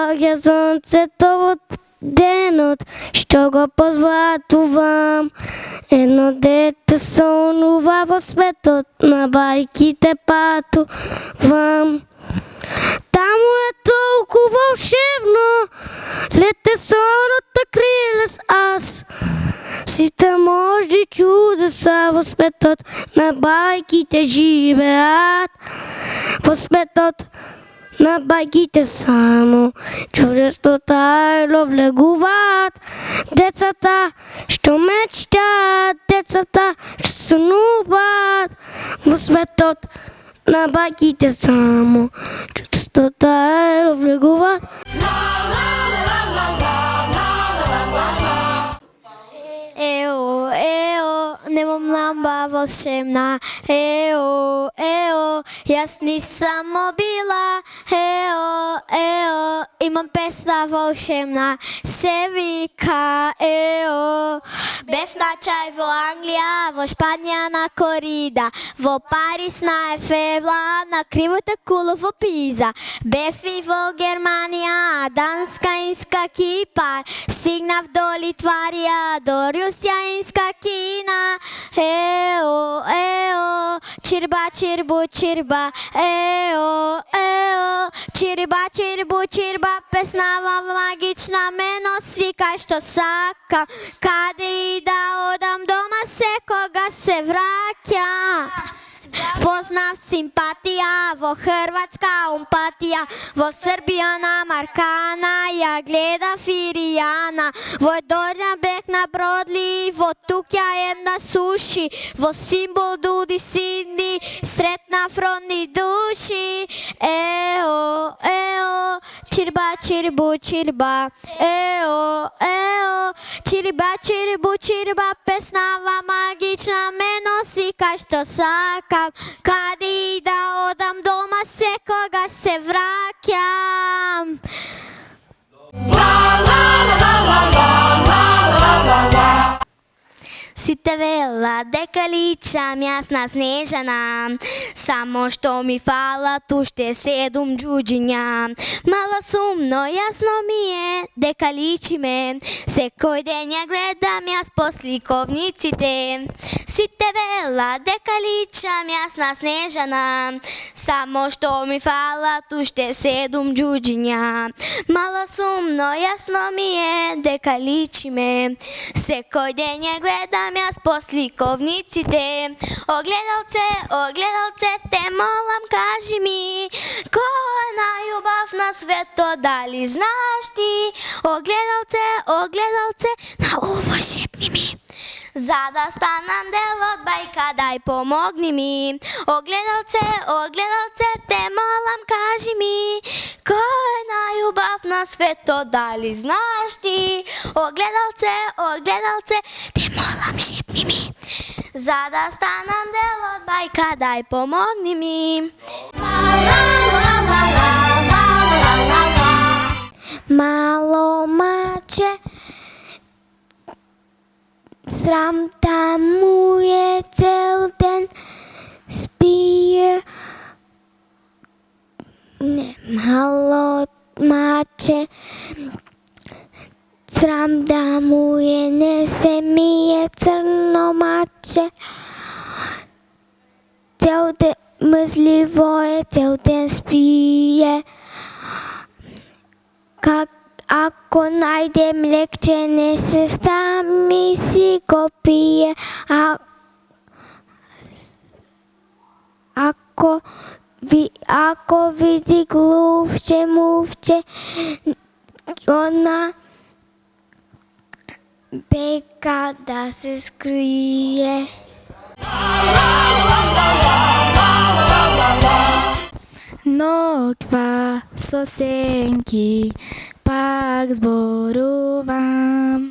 доаѓа сонцето во денот, што го позлатувам. Едно дете сонува во светот, на бајките патувам. Таму е толку волшебно, лете сонот крилес аз. Сите можни чудеса во светот, на бајките живеат. Во светот на бајките само чудеснота влегуваат. Децата што мечтаат, децата што сонуваат. Во светот на бајките само чудеснота влегуваат. Ео, ео, немам ламба волшебна. Ео, ео, јас нисам била. Ео, ео, имам песна волшебна, се вика ео. Бев на чај во Англија, во Шпанија на корида, во Париз на Ефевла, на кривата кула во Пиза. Бев и во Германија, Данска, Инска, Кипар, стигнав до Литварија, до Русија, Инска, Кина. Ео, ео, чирба, чирбу, чирба, ео, ео, чирба, чирбу, чирба, песнава магична ме носи кај што сакам. Каде и да одам дома секога се враќам. Познав симпатија, во Хрватска умпатија, во Србија на Маркана, ја гледав Иријана. Во Дорња бег на Бродли, во Тукја една суши, во Симбол Дуди Синди, сретнав родни души. Ео, ео, чирба, чирбу, чирба, ео, ео, чирба, чирбу, чирба, песнава магична ме носи кај што сакам. Каде и да одам дома секога се враќам. Сите вела дека личам јас на Снежана, само што ми фалат уште 7 џуџиња. Мала сумно јасно ми е дека личиме, секој ден ја гледам јас по сликовниците. Сите вела дека личам јас на Снежана, само што ми фалат уште 7 џуџиња. Мала сумно јасно ми е дека личиме, секој ден ја гледам јас по сликовниците. Огледалце, огледалце, те молам кажи ми, кој е најубав на светот, дали знаеш ти? Огледалце, огледалце, на уво шепни ми, за да станам дел од бајка, дај помогни ми. Огледалце, огледалце, те молам кажи ми, кој е најубав на светот, дали знаеш ти? Огледалце, огледалце, те молам шепни ми, за да станам дел од бајка, дај помогни ми. Мало маче, срамта му е цел ден, спие. Мало маче, срам да му е, не се мие, црно маче. Цел ден мъзливо е, цел ден спие. Ако најде млекче, не се стами, си го пие. Ако види глувче, мувче, она бега да се скрие. Ноќва со сенки пак зборувам,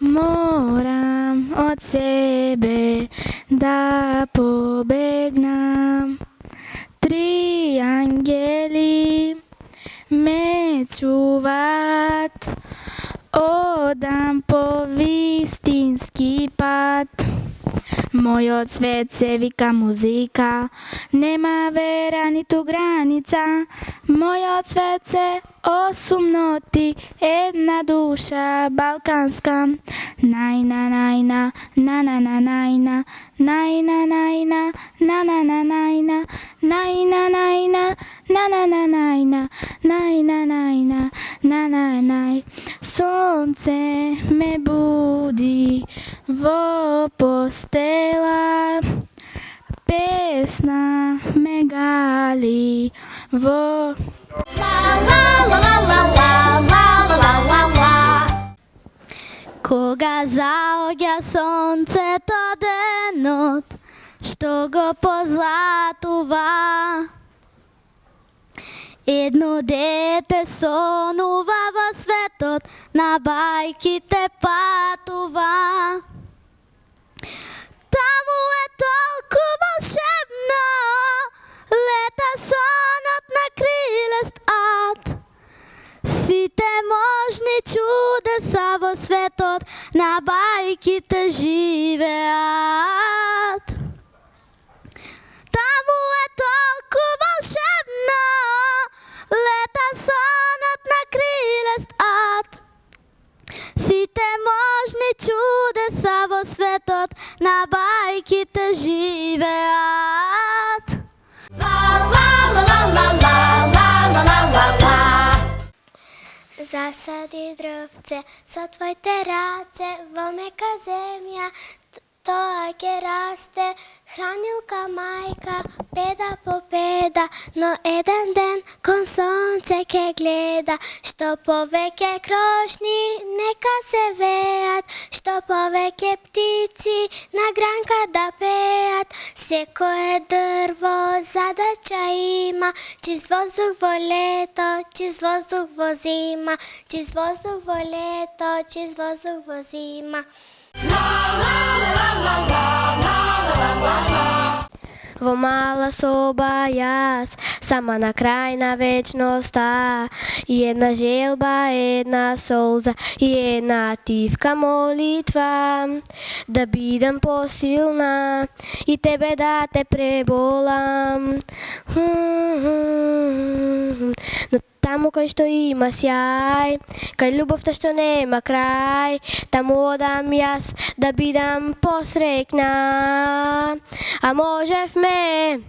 морам од себе да побегнам. 3 ангели ме чуват, одам по вистински пат. Мојот свет се вика музика, нема вера ниту граница. Мојот свет се осумноти, една душа балканска. Најна, најна, на-на-на, најна, најна, најна, на-на-на, најна, најна, најна, на-на-на, најна, најна, најна, на-на-нај. Сонце ме буди во постела, песна ме гали во... Кога заоѓа сонцето денот, што го позлатува, едно дете сонува во светот, на бајките патува. Таму е толку волшебно, лета сонот на крилест ад. Сите можни чудеса во светот, на бајките живеат. Таму е толку волшебно, лета сонот на крилест ад. Сите можни чудеса во светот, на бајките живеат. Засади дрвце со твоите раце во мека земја, тоа ќе расте, хранилка мајка, педа по педа, но еден ден кон сонце ќе гледа. Што повеќе крошни нека се веат, што повеќе птици на гранка да пеат. Секое дрво задача има, чист воздух во лето, чист воздух во зима, чист воздух во лето, чист воздух во зима. Во мала соба јас, сама на крај на вечноста, и една желба, една солза, и една тивка молитва, да бидам посилна и тебе да те преболам. Но таму кај што има сјај, кај љубовта што нема крај, таму одам јас да бидам посрекна. А можевме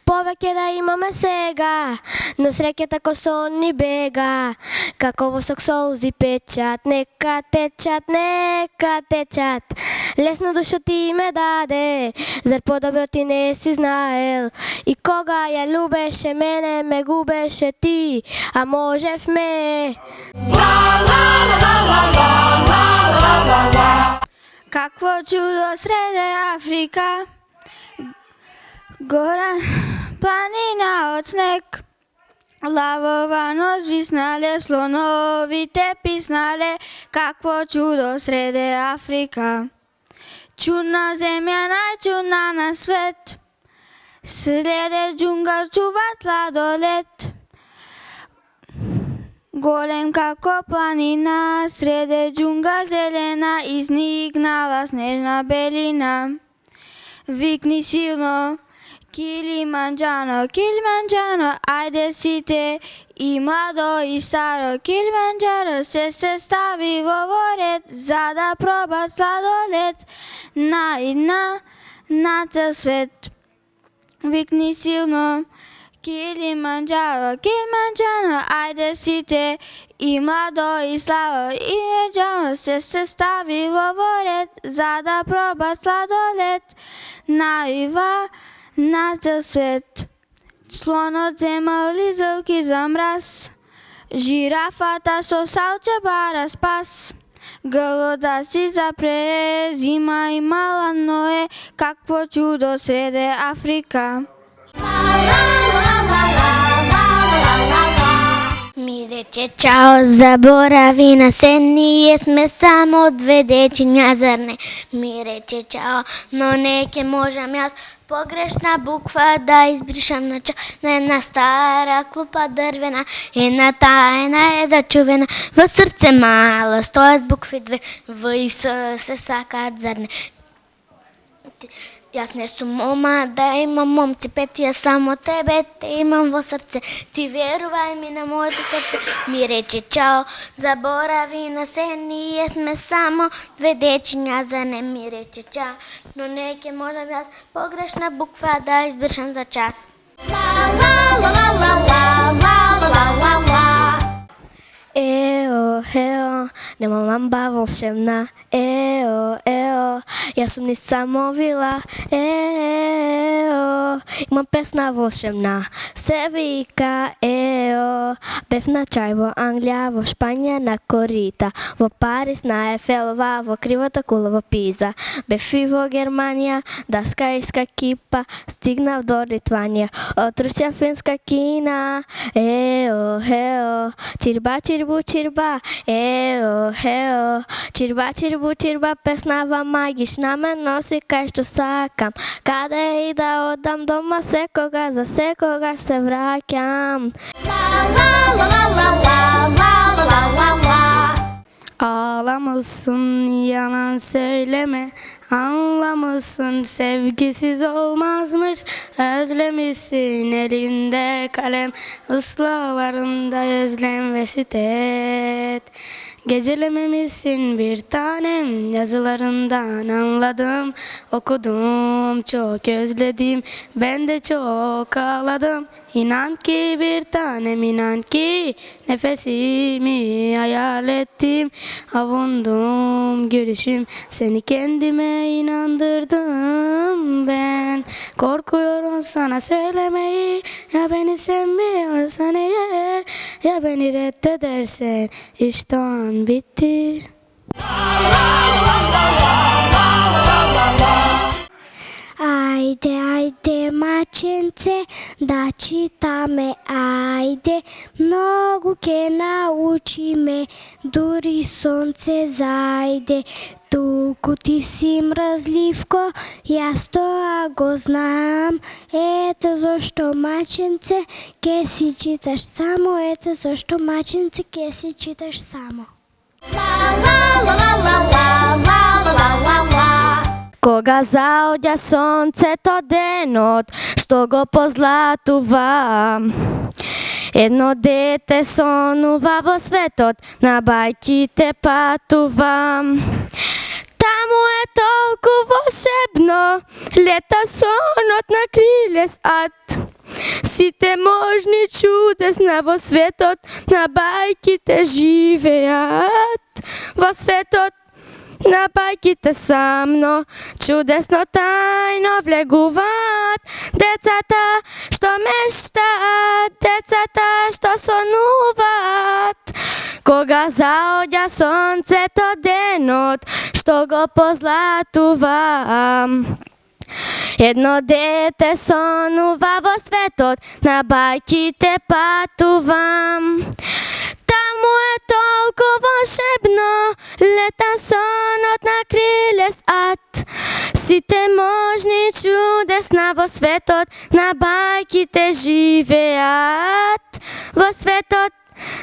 повеќе да имаме сега, но среќата ко сон ни бега. Како во сок солзи печат, нека течат, нека течат. Лесно душо ти ме даде, зар подобро ти не си знаел? И кога ја љубеше мене, ме губеше ти, а можевме. Какво чудо среде Африка, гора планина од снег, лавовано звиснале, слоновите писнале. Какво чудо среде Африка, чудна земја, најчудна на свет, среде џунгал чува сладолед. Голем како планина, среде џунгал зелена, изникнала снежна белина. Викни силно, Килиманџаро, Килиманџаро, ајде сите, и младо и старо. Килиманџаро се стави во ред, за да проба сладолед на цел свет. Викни силно, Килиманџаро, Килиманџаро, ајде сите, и младо и славо, и неџаво се стави во ред, за да проба сладолед на цел свет. Слонот земал лизалки за мраз, жирафата со салче бара спас. Грлот да си запре, зима имала, но е какво чудо среде Африка. Ми рече чао, заборави на се, ние сме само две дечиња, зар не? Ми рече чао, но не ке можам јас погрешна буква да избришам на ча, на една стара клупа дрвена, една тајна е зачувена, во срце мало стојат букви две, В и С се сакаат, зар не? Јас не сум мома да имам момци, петија само тебе те имам во срце. Ти верувај ми на моето срце, ми рече чао, заборави на се, ние сме само две дечиња, за не ми рече чао, но не ќе можам јас погрешна буква да избршам за час. Ео, ео, немам ламба волшебна. Ео, ео, јас сум ни само вила. Ео, имам песна волшебна, се вика ео. Бев на чај во Англија, во Шпања на корита, во Париз на Ефелова, во кривата кула во Пиза. Бев и во Германија, да скајска кипа, стигнав до Литванија, од Русија финска Кина. Ео, ео, чирба, чирбу, чирба, ео, ео, чирба, чирбу, чирба, песнава магична ме носи кај што сакам. Каде и да одам дома, секогаш за секогаш се враќам. Ağlamasın, yalan söyleme. Anlamışsın, sevgisiz olmazmış. Özlemişsin, elinde kalem, ıslahlarında özlem ve şiddet. Gecelememişsin bir tanem, yazılarından anladım. Okudum, çok özledim, ben de çok ağladım. İnan ki bir tanem, inan ki nefesimi hayal ettim. Avundum gülüşüm, seni kendime inandırdım ben. Korkuyorum sana söylemeyi, ya beni sevmiyorsan eğer, ya beni reddedersen işte o an bitti. Ајде, ајде, маченце, да читаме, ајде, многу ке научиме, дури сонце зајде. Туку ти си мразливко, јас тоа го знам. Ето зошто, маченце, ке си читаш само, ето зошто, маченце, ке си читаш само. Кога заоѓа сонцето денот, што го позлатува, едно дете сонува во светот, на бајките патува. Таму е толку волшебно, лета сонот на крилес ад. Сите можни чудесна во светот, на бајките живеат. Во светот на бајките самно, чудесно тајно влегуваат. Децата што мештаат, децата што сонуваат. Кога заоѓа сонцето денот, што го позлатува, едно дете сонува во светот, на бајките патувам. Таму е толку волшебно, лета сонот на крилес ад. Сите можни чудесна во светот, на бајките живеат. Во светот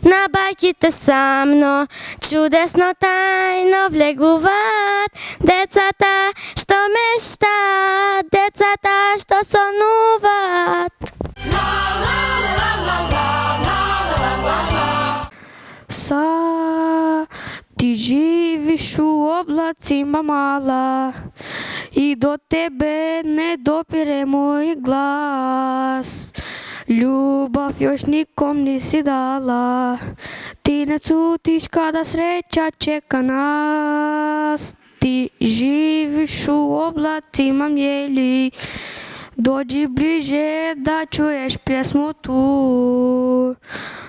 на бајките самно, чудесно тајно влегуваат. Децата што мештаат, децата што сонуваат. Ти живиш у облацима мала, и до тебе не допире мој глас. Љубов још ником не си дала, ти не цутиш када среќа чека нас. Ти живиш у облацима мјели, доđi bliže da čuješ pjesmu tu.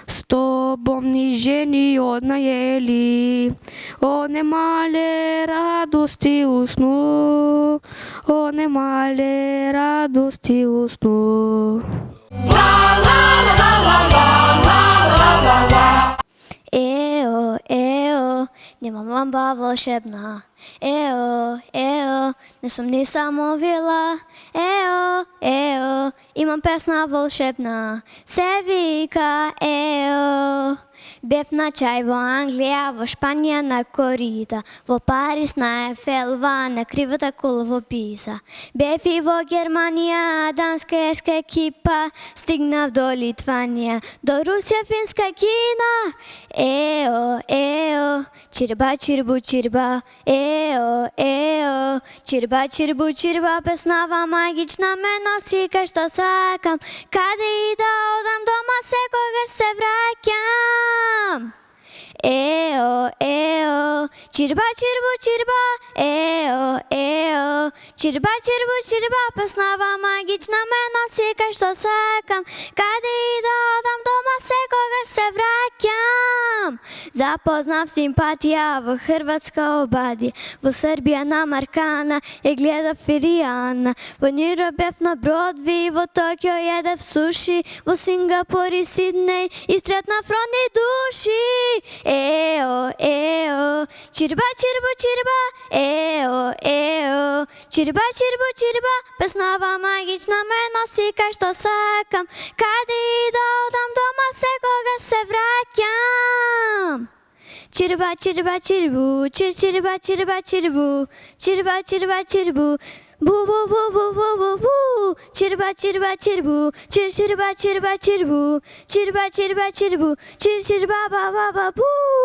S tobom ni ženi odnajeli, one male radosti u snu, one male radosti u snu. Ео, ео, немам ламба волшебна. Ео, ео, ео, не само вила, ео, имам песна волшебна, се вика ео. Бев на чај во Англија, во Шпанија на корита, во Париз на Ефелва, на кривата кула во Пиза. Бев и во Германија, данска ешка екипа, стигнав до Литванија, до Русија, финска Кина. Ео, чирба, чирбу, чирба, ео, чирба, чирбу, чирба, песнава магична ме носи кај што сакам, каде и да одам дома секогаш се враќам. Ео, чирба, чирбу, чирба, ео, чирба, чирбу, чирба, песнава магична ме носи кај што сакам, каде и да одам дома секогаш се враќам. Запознав симпатија во Хрватска обади, во Србија на Маркана ја гледав Фиријана, во Њујорк бев на Бродви, во Токио једев суши, во Сингапур и Сиднеј истретнав родни души. Ео, чирба, чирбу, чирба, ео, чирба, чирбу, чирба, песнава магична ме носи кај што сакам, каде и да одам дома секогаш се враќам. Чирба, чирба, чирбу, чирба, чирба, чирбу, чирба, чирба, чирбу, бу, чирба, чирба, чирбу, чирба, чирба, чирбу, чирба, чирба, чирбу, чирба, ба, бу.